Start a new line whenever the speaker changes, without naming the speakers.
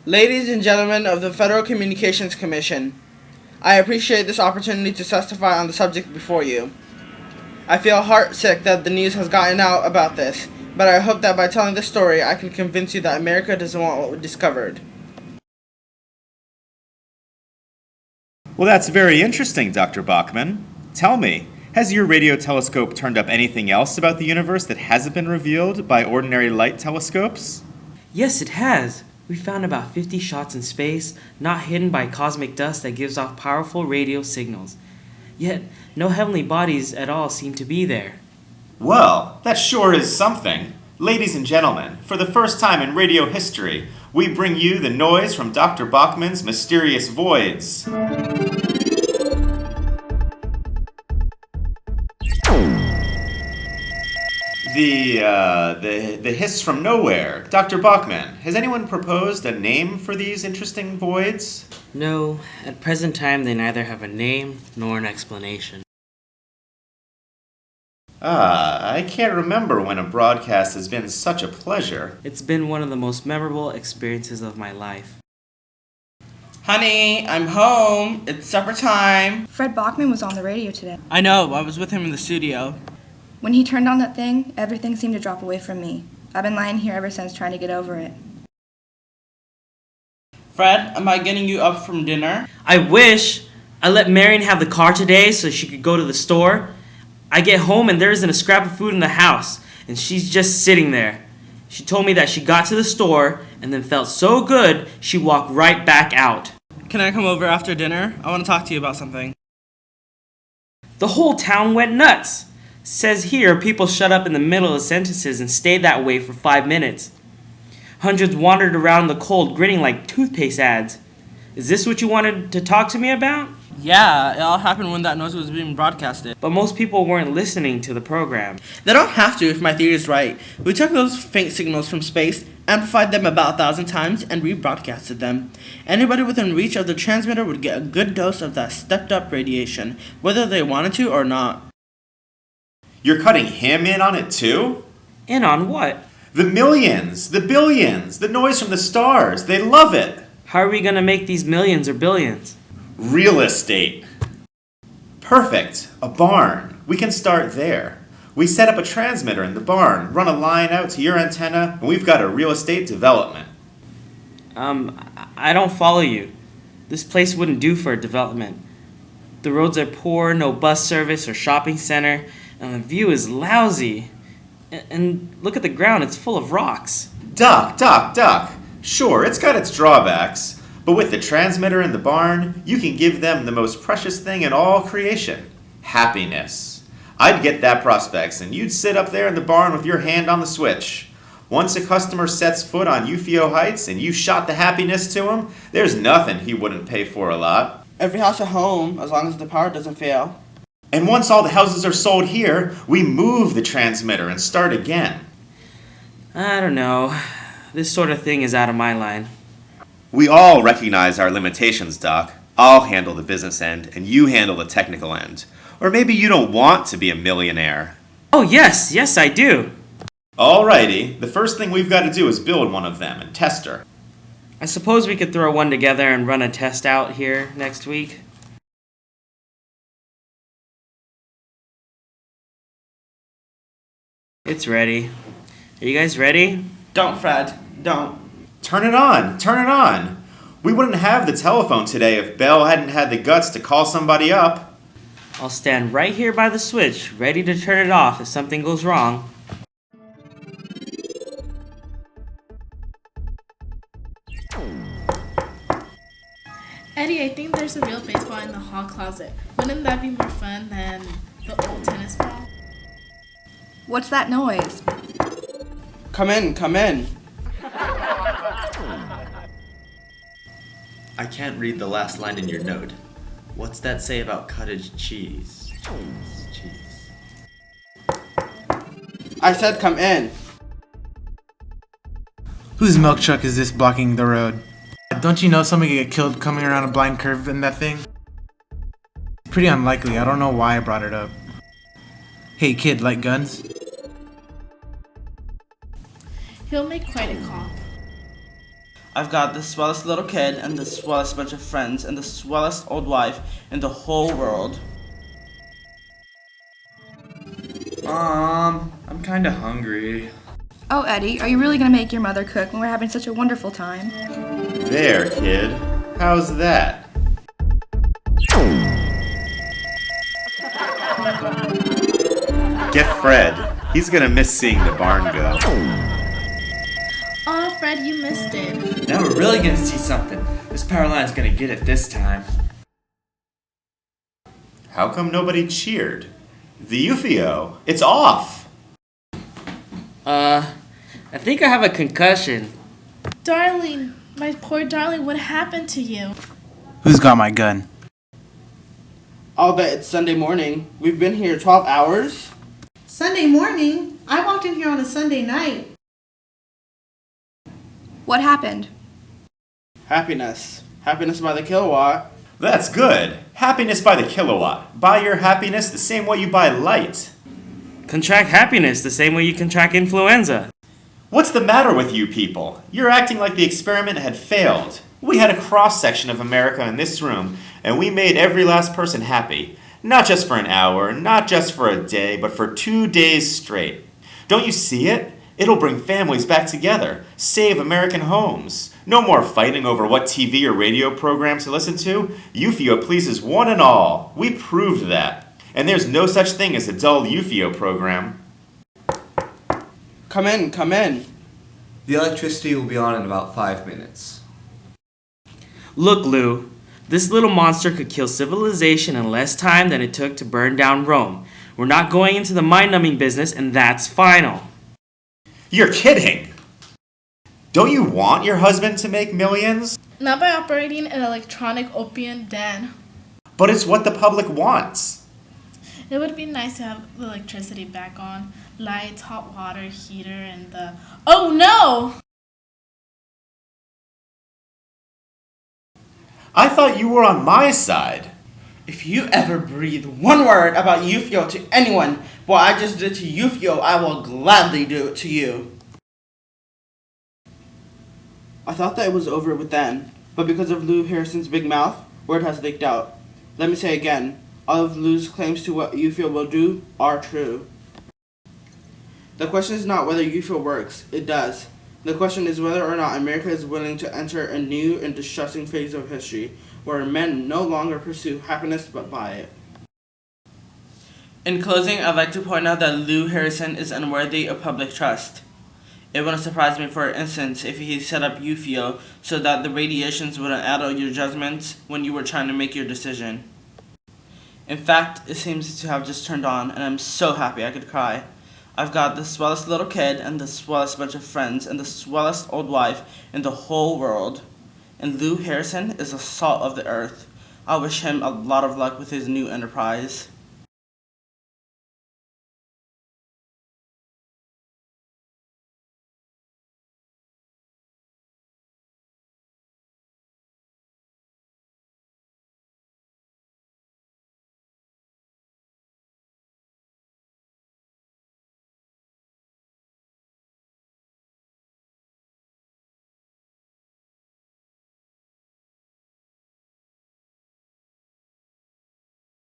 Ladies and gentlemen of the Federal Communications Commission, I appreciate this opportunity to testify on the subject before you. I feel heartsick that the news has gotten out about this, but I hope that by telling this story I can convince you that America doesn't want what we discovered.
Well, that's very interesting, Dr. Bachman. Tell me, has your radio telescope turned up anything else about the universe that hasn't been revealed by ordinary light telescopes?
Yes, it has. We found about 50 shots in space, not hidden by cosmic dust that gives off powerful radio signals. Yet, no heavenly bodies at all seem to be there.
Well, that sure is something. Ladies and gentlemen, for the first time in radio history, we bring you the noise from Dr. Bachman's mysterious voids. The hiss from nowhere. Dr. Bachman, has anyone proposed a name for these interesting voids?
No, at present time they neither have a name nor an explanation.
I can't remember when a broadcast has been such a pleasure.
It's been one of the most memorable experiences of my life.
Honey, I'm home. It's supper time.
Fred Bachman was on the radio today.
I know, I was with him in the studio.
When he turned on that thing, everything seemed to drop away from me. I've been lying here ever since trying to get over it.
Fred, am I getting you up from dinner?
I wish! I let Marion have the car today so she could go to the store. I get home and there isn't a scrap of food in the house, and she's just sitting there. She told me that she got to the store and then felt so good she walked right back out.
Can I come over after dinner? I want to talk to you about something.
The whole town went nuts. Says here people shut up in the middle of sentences and stayed that way for 5 minutes. Hundreds wandered around the cold grinning like toothpaste ads. Is this what you wanted to talk to me about?
Yeah, it all happened when that noise was being broadcasted.
But most people weren't listening to the program.
They don't have to if my theory is right. We took those faint signals from space, amplified them about 1,000 times, and rebroadcasted them. Anybody within reach of the transmitter would get a good dose of that stepped-up radiation, whether they wanted to or not.
You're cutting him in on it too?
In on what?
The millions, the billions, the noise from the stars. They love it.
How are we gonna make these millions or billions?
Real estate. Perfect. A barn. We can start there. We set up a transmitter in the barn, run a line out to your antenna, and we've got a real estate development.
I don't follow you. This place wouldn't do for a development. The roads are poor, no bus service or shopping center, and the view is lousy. And look at the ground, it's full of rocks.
Duck. Sure, it's got its drawbacks, but with the transmitter in the barn, you can give them the most precious thing in all creation, happiness. I'd get that prospects, and you'd sit up there in the barn with your hand on the switch. Once a customer sets foot on Euphio Heights and you shot the happiness to him, there's nothing he wouldn't pay for a lot.
Every house at home, as long as the power doesn't fail.
And once all the houses are sold here, we move the transmitter and start again.
I don't know. This sort of thing is out of my line.
We all recognize our limitations, Doc. I'll handle the business end, and you handle the technical end. Or maybe you don't want to be a millionaire.
Oh, yes, I do.
Alrighty, the first thing we've got to do is build one of them and test her.
I suppose we could throw one together and run a test out here next week. It's ready. Are you guys ready?
Don't, Fred. Don't.
Turn it on. We wouldn't have the telephone today if Bell hadn't had the guts to call somebody up.
I'll stand right here by the switch, ready to turn it off if something goes wrong.
Eddie, I think there's a real baseball in the hall closet. Wouldn't that be more fun than the old tennis ball?
What's that noise?
Come in.
I can't read the last line in your note. What's that say about cottage cheese? Cheese.
I said come in.
Whose milk truck is this blocking the road? Don't you know somebody could get killed coming around a blind curve in that thing? Pretty unlikely. I don't know why I brought it up. Hey kid, like guns?
He'll make quite a cop.
I've got the swellest little kid and the swellest bunch of friends and the swellest old wife in the whole world.
I'm kinda hungry.
Oh, Eddie, are you really gonna make your mother cook when we're having such a wonderful time?
There, kid. How's that? Get Fred. He's gonna miss seeing the barn go.
Oh, Fred, you missed it.
Now we're really gonna see something. This power line's gonna get it this time.
How come nobody cheered? The Euphio! It's off!
I think I have a concussion.
Darling, my poor darling, what happened to you?
Who's got my gun?
I'll bet it's Sunday morning. We've been here 12 hours.
Sunday morning? I walked in here on a Sunday night.
What happened?
Happiness. Happiness by the kilowatt.
That's good. Happiness by the kilowatt. Buy your happiness the same way you buy light.
Contract happiness the same way you contract influenza.
What's the matter with you people? You're acting like the experiment had failed. We had a cross-section of America in this room, and we made every last person happy. Not just for an hour, not just for a day, but for 2 days straight. Don't you see it? It'll bring families back together, save American homes. No more fighting over what TV or radio program to listen to. Euphio pleases one and all. We proved that. And there's no such thing as a dull Euphio program.
Come in, come in.
The electricity will be on in about 5 minutes.
Look, Lou, this little monster could kill civilization in less time than it took to burn down Rome. We're not going into the mind-numbing business, and that's final.
You're kidding! Don't you want your husband to make millions?
Not by operating an electronic opium den.
But it's what the public wants.
It would be nice to have the electricity back on. Lights, hot water, heater, and the... Oh no!
I thought you were on my side.
If you ever breathe one word about Euphio to anyone, what I just did to Euphio, I will gladly do it to you. I thought that it was over with then, but because of Lou Harrison's big mouth, word has leaked out. Let me say again, all of Lou's claims to what Euphio will do are true. The question is not whether Euphio works, it does. The question is whether or not America is willing to enter a new and distressing phase of history, where men no longer pursue happiness but buy it. In closing, I'd like to point out that Lou Harrison is unworthy of public trust. It wouldn't surprise me, for instance, if he set up Euphio so that the radiations wouldn't addle your judgments when you were trying to make your decision. In fact, it seems to have just turned on, and I'm so happy I could cry. I've got the swellest little kid and the swellest bunch of friends and the swellest old wife in the whole world. And Lou Harrison is the salt of the earth. I wish him a lot of luck with his new enterprise.